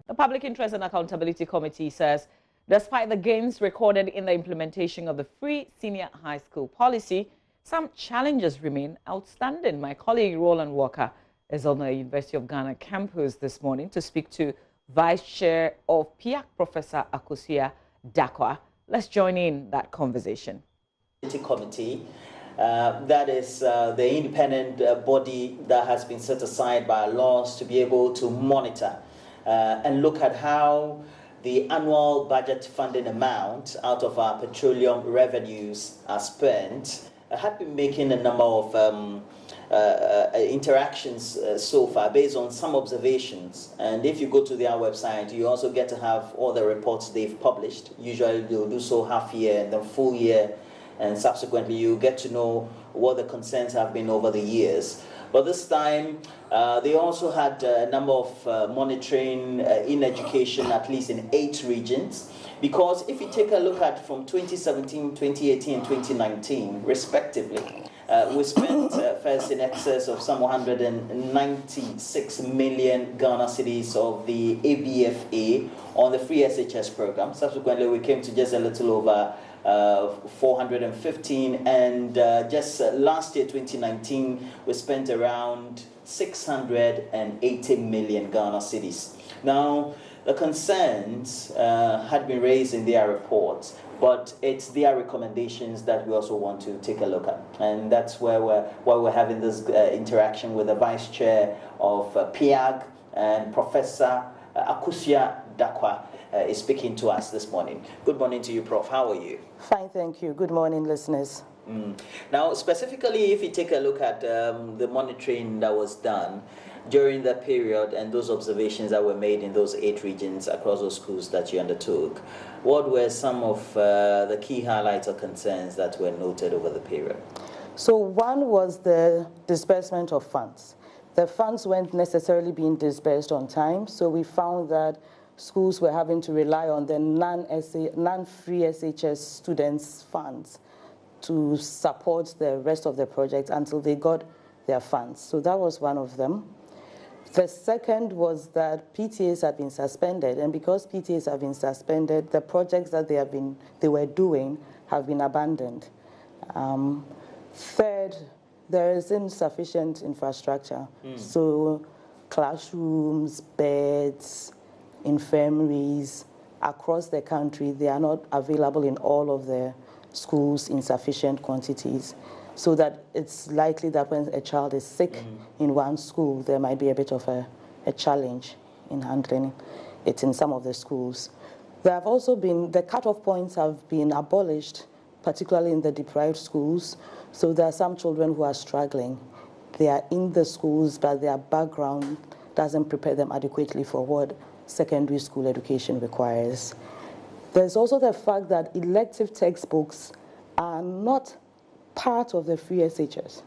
The Public Interest and Accountability Committee says despite the gains recorded in the implementation of the free senior high school policy, some challenges remain outstanding. My colleague Roland Walker is on the University of Ghana campus this morning to speak to Vice Chair of PIAC, Professor Akosua Dakwa. Let's join in that conversation. Committee, that is the independent body that has been set aside by laws to be able to monitor and look at how the annual budget funding amount out of our petroleum revenues are spent. I have been making a number of interactions so far based on some observations, and if you go to their website you also get to have all the reports they've published. Usually they'll do so half year and then full year, and subsequently you get to know what the concerns have been over the years. But this time they also had a number of monitoring in education, at least in 8 regions, because if you take a look at from 2017, 2018 and 2019 respectively, we spent first in excess of some 196 million Ghana cedis of the ABFA on the free SHS program. Subsequently, we came to just a little over 415, and just last year, 2019, we spent around 680 million Ghana cedis. Now, the concerns had been raised in their reports, but it's their recommendations that we also want to take a look at, and that's where we're having this interaction with the Vice Chair of PIAG, and Professor Akosua Dakwa is speaking to us this morning. Good morning to you, Prof. How are you? Fine, thank you. Good morning, listeners. Now, specifically, if you take a look at the monitoring that was done during that period and those observations that were made in those 8 regions across those schools that you undertook, what were some of the key highlights or concerns that were noted over the period? So one was the disbursement of funds. The funds weren't necessarily being disbursed on time, so we found that schools were having to rely on the non-free SHS students' funds to support the rest of the project until they got their funds. So that was one of them. The second was that PTAs had been suspended, and because PTAs have been suspended, the projects that they were doing have been abandoned. Third, there is insufficient infrastructure. So classrooms, beds, infirmaries across the country, they are not available in all of the schools in sufficient quantities, so that it's likely that when a child is sick in one school, there might be a bit of a challenge in handling it in some of the schools. There have also been, the cutoff points have been abolished, particularly in the deprived schools, so there are some children who are struggling. They are in the schools, but their background doesn't prepare them adequately for what secondary school education requires. There's also the fact that elective textbooks are not part of the free SHS.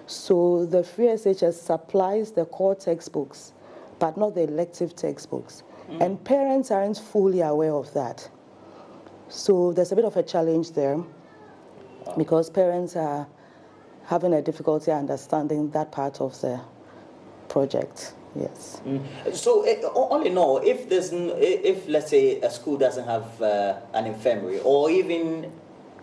So the free SHS supplies the core textbooks, but not the elective textbooks. And parents aren't fully aware of that. So there's a bit of a challenge there, because parents are having a difficulty understanding that part of the project. Yes. So, all in all, if let's say a school doesn't have an infirmary, or even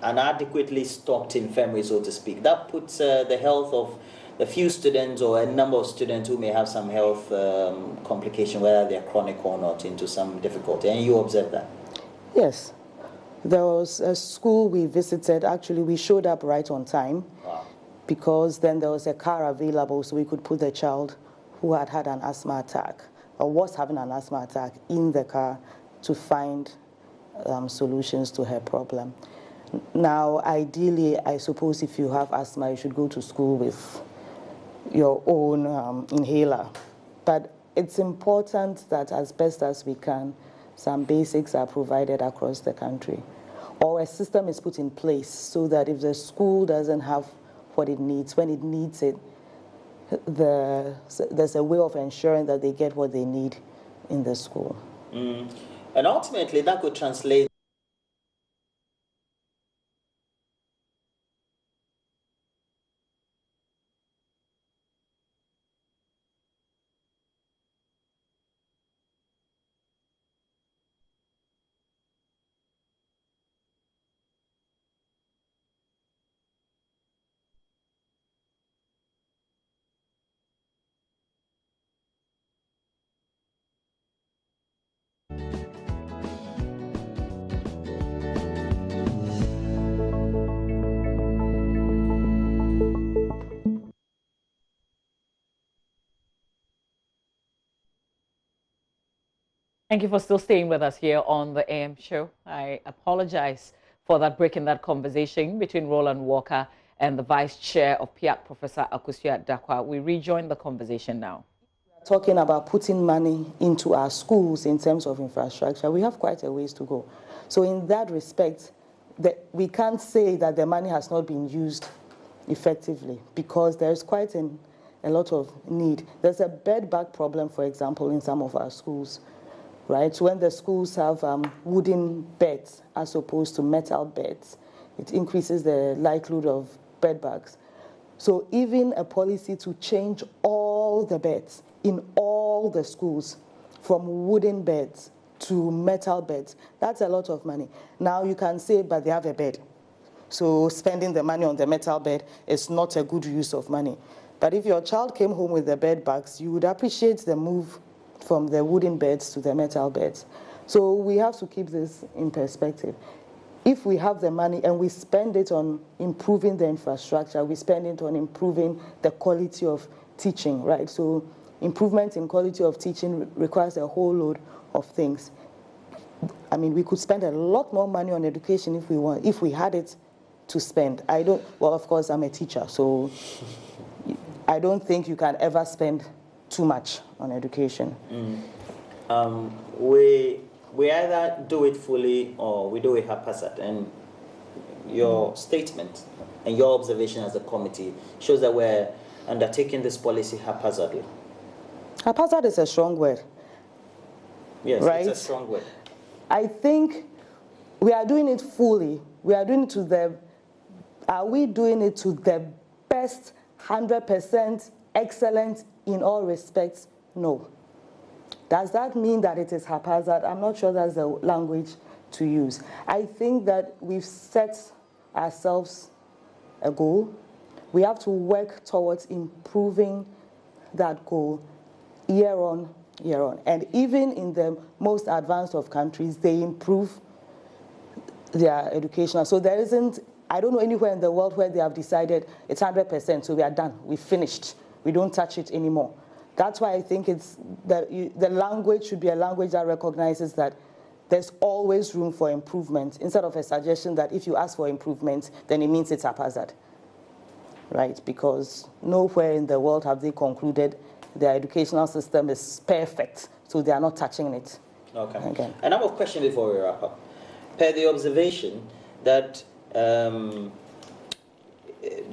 an adequately stocked infirmary, so to speak, that puts the health of a few students or a number of students who may have some health complication, whether they're chronic or not, into some difficulty. And you observe that? Yes. There was a school we visited. Actually, we showed up right on time. Wow. Because then there was a car available, so we could put the child who had had an asthma attack or was having an asthma attack in the car to find solutions to her problem. Now, ideally, I suppose if you have asthma, you should go to school with your own inhaler. But it's important that as best as we can, some basics are provided across the country, or a system is put in place so that if the school doesn't have what it needs, when it needs it, there's a way of ensuring that they get what they need in the school. And ultimately, that could translate Thank you for still staying with us here on the AM show. I apologize for that break in that conversation between Roland Walker and the Vice Chair of PIAC, Professor Akosua Dakwa. We rejoin the conversation now. Talking about putting money into our schools in terms of infrastructure, we have quite a ways to go. So in that respect, we can't say that the money has not been used effectively because there's quite a lot of need. There's a bed bug problem, for example, in some of our schools, right? When the schools have wooden beds as opposed to metal beds, it increases the likelihood of bed bugs. So even a policy to change all the beds in all the schools from wooden beds to metal beds, that's a lot of money. Now you can say, but they have a bed. So spending the money on the metal bed is not a good use of money. But if your child came home with the bed bugs, you would appreciate the move from the wooden beds to the metal beds. So we have to keep this in perspective. If we have the money and we spend it on improving the infrastructure, we spend it on improving the quality of teaching, right? So improvement in quality of teaching requires a whole load of things. I mean, we could spend a lot more money on education if we had it to spend. Well, of course, I'm a teacher, so I don't think you can ever spend too much on education. We either do it fully or we do it haphazard. And your statement and your observation as a committee shows that we're undertaking this policy haphazardly. Haphazard is a strong word. Yes, right? It's a strong word. I think we are doing it fully. We are doing it are we doing it to the best, 100% excellent in all respects? No. Does that mean that it is haphazard? I'm not sure that's the language to use. I think that we've set ourselves a goal. We have to work towards improving that goal year on, year on. And even in the most advanced of countries, they improve their educational. So there isn't, I don't know anywhere in the world where they have decided it's 100%, so we are done, we finished, we don't touch it anymore. That's why I think the language should be a language that recognizes that there's always room for improvement, instead of a suggestion that if you ask for improvement, then it means it's haphazard, right? Because nowhere in the world have they concluded their educational system is perfect, so they are not touching it. Okay. Again. Another question before we wrap up. Per the observation that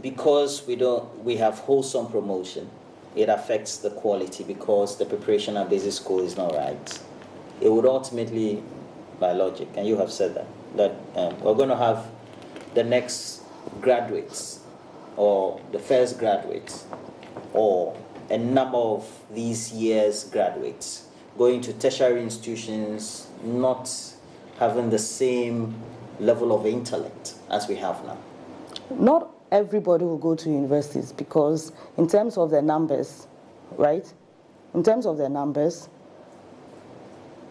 because we have wholesome promotion, it affects the quality because the preparation at basic school is not right. It would ultimately, by logic, and you have said that we're going to have the next graduates or the first graduates or a number of these years' graduates going to tertiary institutions not having the same level of intellect as we have now. Not everybody will go to universities because in terms of their numbers, right? In terms of their numbers,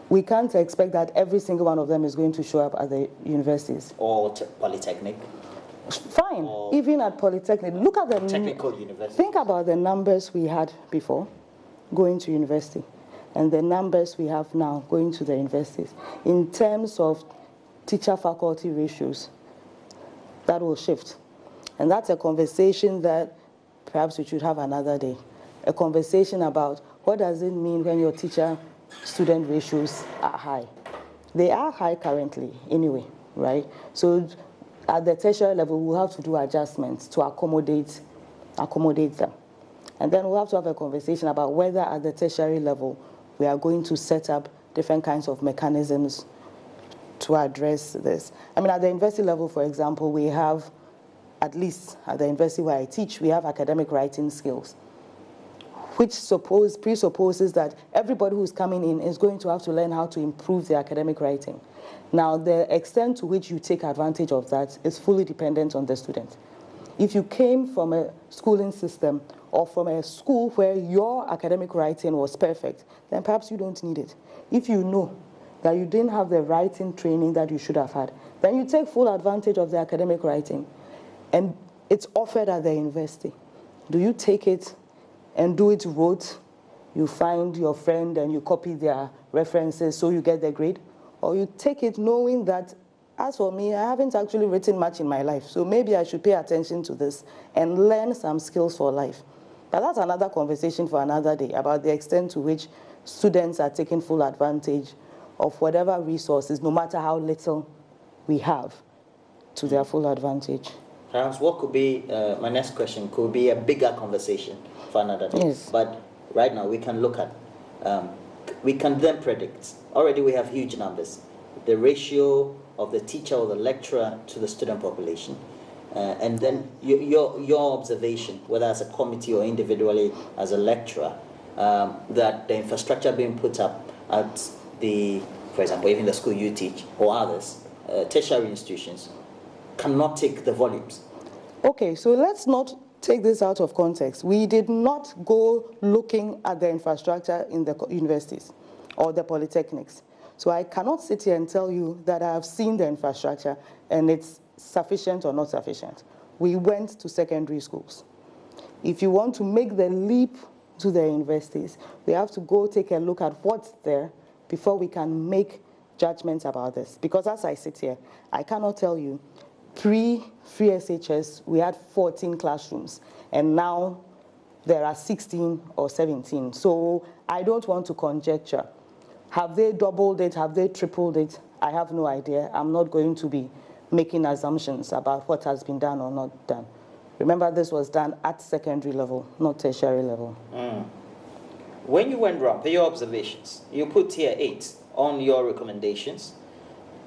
we can't expect that every single one of them is going to show up at the universities. Or polytechnic. Fine, or even at polytechnic. Look at the technical university. Think about the numbers we had before going to university and the numbers we have now going to the universities. In terms of teacher-faculty ratios, that will shift. And that's a conversation that perhaps we should have another day. A conversation about what does it mean when your teacher-student ratios are high. They are high currently anyway, right? So at the tertiary level, we'll have to do adjustments to accommodate them. And then we'll have to have a conversation about whether at the tertiary level, we are going to set up different kinds of mechanisms to address this. I mean, at the university level, for example, we have, at least at the university where I teach, we have academic writing skills, which presupposes that everybody who's coming in is going to have to learn how to improve their academic writing. Now, the extent to which you take advantage of that is fully dependent on the student. If you came from a schooling system or from a school where your academic writing was perfect, then perhaps you don't need it. If you know that you didn't have the writing training that you should have had, then you take full advantage of the academic writing. And it's offered at the university. Do you take it and do it rote you find your friend and you copy their references so you get the grade, or you take it knowing that, as for me, I haven't actually written much in my life, so maybe I should pay attention to this and learn some skills for life. But that's another conversation for another day about the extent to which students are taking full advantage of whatever resources, no matter how little we have, to their full advantage. Perhaps what could be, my next question could be a bigger conversation for another day. Yes. But right now we can look at, we can then predict. Already we have huge numbers. The ratio of the teacher or the lecturer to the student population. And then your observation, whether as a committee or individually as a lecturer, that the infrastructure being put up at the, for example, even the school you teach or others, tertiary institutions, cannot take the volumes. Okay, so let's not take this out of context. We did not go looking at the infrastructure in the universities or the polytechnics. So I cannot sit here and tell you that I have seen the infrastructure and it's sufficient or not sufficient. We went to secondary schools. If you want to make the leap to the universities, we have to go take a look at what's there before we can make judgments about this. Because as I sit here, I cannot tell you, pre-free SHS, we had 14 classrooms, and now there are 16 or 17. So I don't want to conjecture. Have they doubled it? Have they tripled it? I have no idea. I'm not going to be making assumptions about what has been done or not done. Remember, this was done at secondary level, not tertiary level. When you went round, per your observations, you put here 8 on your recommendations.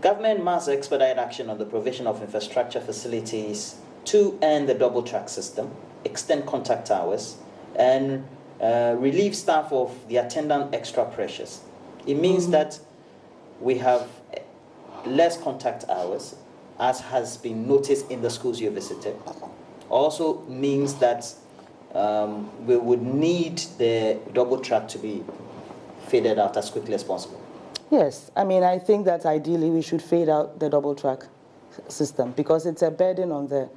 Government must expedite action on the provision of infrastructure facilities to end the double track system, extend contact hours, and relieve staff of the attendant extra pressures. It means that we have less contact hours, as has been noticed in the schools you visited. Also means that we would need the double track to be faded out as quickly as possible. Yes, I mean, I think that ideally we should fade out the double track system because it's a burden on the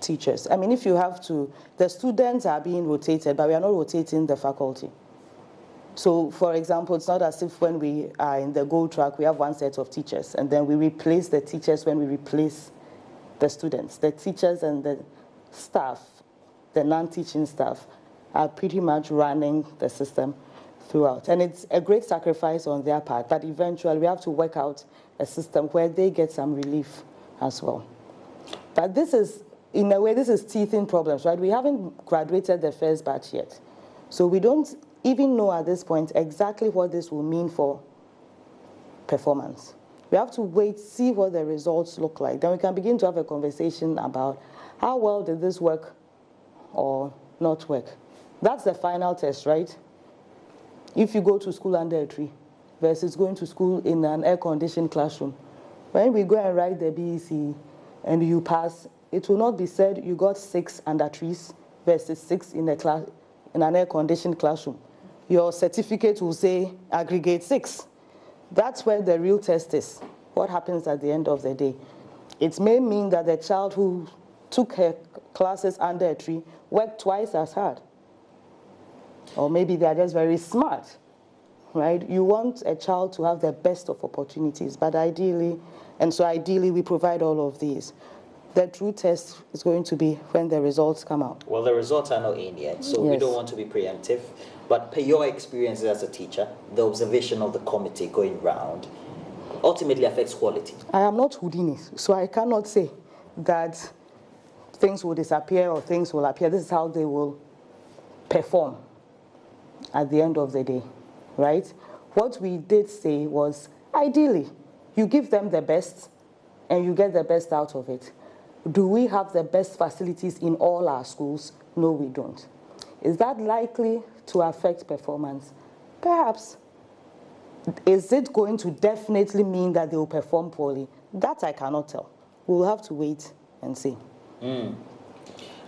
teachers. I mean, if you have to, the students are being rotated, but we are not rotating the faculty. So, for example, it's not as if when we are in the gold track, we have one set of teachers, and then we replace the teachers when we replace the students. The teachers and the staff, the non-teaching staff, are pretty much running the system throughout. And it's a great sacrifice on their part, but eventually we have to work out a system where they get some relief as well. But this is, in a way, this is teething problems, right? We haven't graduated the first batch yet. So we don't even know at this point exactly what this will mean for performance. We have to wait, see what the results look like. Then we can begin to have a conversation about how well did this work or not work. That's the final test, right? If you go to school under a tree versus going to school in an air-conditioned classroom, when we go and write the BEC and you pass, it will not be said you got 6 under trees versus 6 in an air-conditioned classroom. Your certificate will say aggregate 6. That's where the real test is. What happens at the end of the day? It may mean that the child who took her classes under a tree worked twice as hard. Or maybe they're just very smart, right? You want a child to have the best of opportunities, but ideally we provide all of these. The true test is going to be when the results come out. Well, the results are not in yet, so we don't want to be preemptive. But per your experiences as a teacher, the observation of the committee going round ultimately affects quality. I am not Houdini, so I cannot say that things will disappear or things will appear. This is how they will perform at the end of the day, right? What we did say was, ideally, you give them the best and you get the best out of it. Do we have the best facilities in all our schools? No, we don't. Is that likely to affect performance? Perhaps. Is it going to definitely mean that they will perform poorly? That I cannot tell. We'll have to wait and see.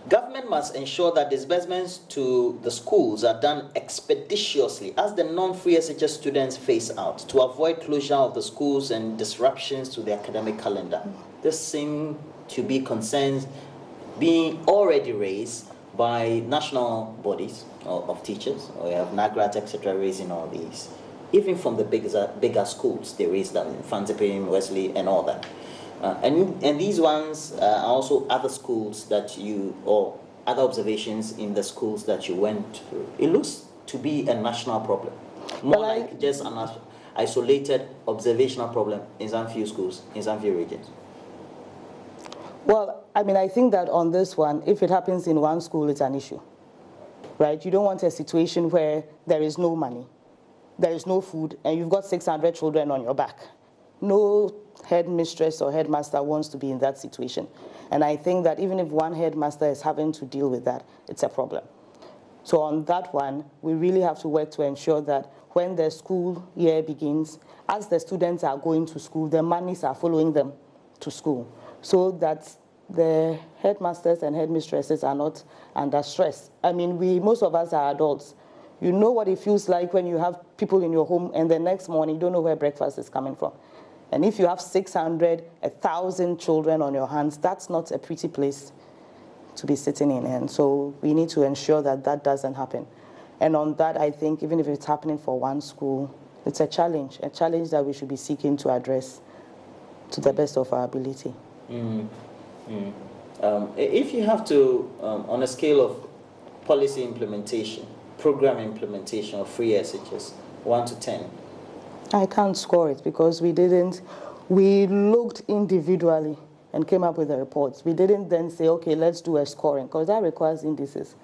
Government must ensure that disbursements to the schools are done expeditiously as the non-free SHS students phase out to avoid closure of the schools and disruptions to the academic calendar. This seems to be concerns being already raised by national bodies of teachers, or you have NAGRAT, etc., raising all these. Even from the bigger schools, they raise them, Fantipin, Wesley, and all that. And these ones are also other schools that or other observations in the schools that you went through. It looks to be a national problem, more like just an isolated observational problem in some few schools, in some few regions. Well, I mean, I think that on this one, if it happens in one school, it's an issue, right? You don't want a situation where there is no money, there is no food, and you've got 600 children on your back. No headmistress or headmaster wants to be in that situation. And I think that even if one headmaster is having to deal with that, it's a problem. So on that one, we really have to work to ensure that when the school year begins, as the students are going to school, the monies are following them to school, so that the headmasters and headmistresses are not under stress. I mean, most of us are adults. You know what it feels like when you have people in your home and the next morning you don't know where breakfast is coming from. And if you have 600, 1,000 children on your hands, that's not a pretty place to be sitting in. And so we need to ensure that that doesn't happen. And on that, I think even if it's happening for one school, it's a challenge that we should be seeking to address to the best of our ability. If you have to, on a scale of policy implementation, program implementation of free SHS, 1 to 10, I can't score it because we looked individually and came up with the reports. We didn't then say, okay, let's do a scoring, because that requires indices.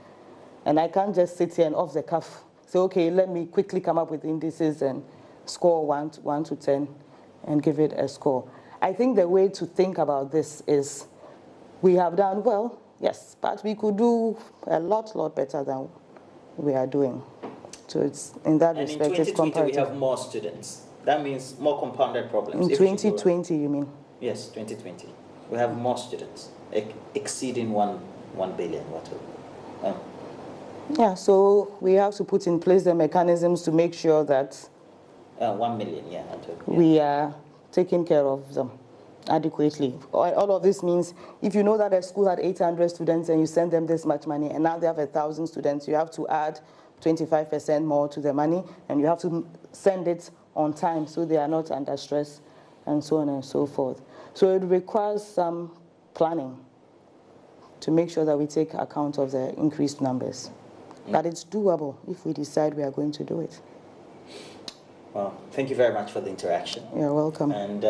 And I can't just sit here and off the cuff say, okay, let me quickly come up with indices and score 1 to 10 and give it a score. I think the way to think about this is we have done well, yes, but we could do a lot better than we are doing. So it's in that respect, it's comparative. And in 2020, we have more students. That means more compounded problems. In 2020, you mean? Yes, 2020. We have more students, exceeding 1 billion, whatever. Yeah, so we have to put in place the mechanisms to make sure that 1 million, yeah. We are taking care of them adequately. All of this means if you know that a school had 800 students and you send them this much money and now they have 1,000 students, you have to add 25% more to the money, and you have to send it on time so they are not under stress, and so on and so forth. So it requires some planning to make sure that we take account of the increased numbers. But it's doable if we decide we are going to do it. Well, thank you very much for the interaction. You're welcome. And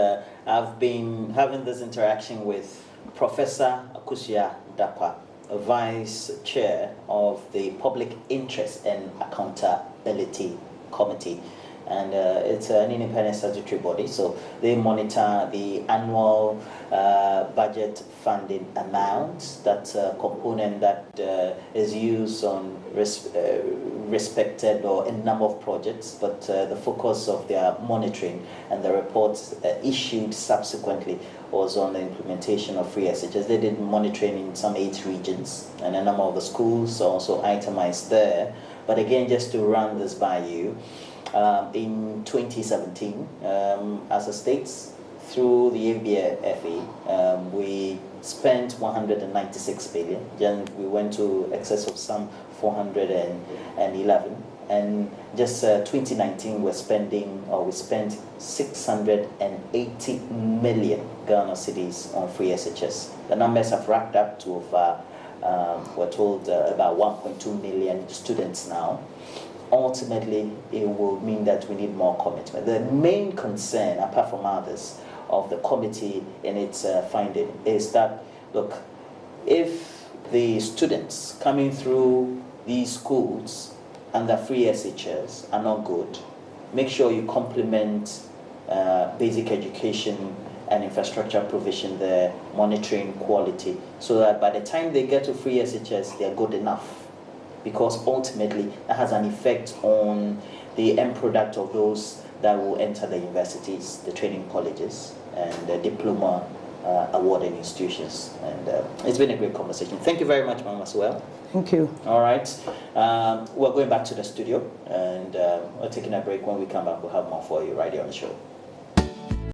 I've been having this interaction with Professor Akusia Dapa, Vice Chair of the Public Interest and Accountability Committee. And it's an independent statutory body, so they monitor the annual budget funding amounts. That's a component that is used on respected or a number of projects, but the focus of their monitoring and the reports issued subsequently was on the implementation of free SHS. They did monitoring in some 8 regions, and a number of the schools also itemized there. But again, just to run this by you, in 2017, as a state, through the FBFA, we spent 196 billion. Then we went to excess of some 411. And just 2019, we spent 680 million Ghana cedis on free SHS. The numbers have racked up to over, we're told, about 1.2 million students now. Ultimately, it will mean that we need more commitment. The main concern, apart from others, of the committee in its finding is that, look, if the students coming through these schools under free SHS are not good, make sure you complement basic education and infrastructure provision there, monitoring quality, so that by the time they get to free SHS, they're good enough. Because ultimately, that has an effect on the end product of those that will enter the universities, the training colleges, and the diploma awarding institutions. And it's been a great conversation. Thank you very much, Ma'am, as well. Thank you. All right. We're going back to the studio, and we're taking a break. When we come back, we'll have more for you right here on the show.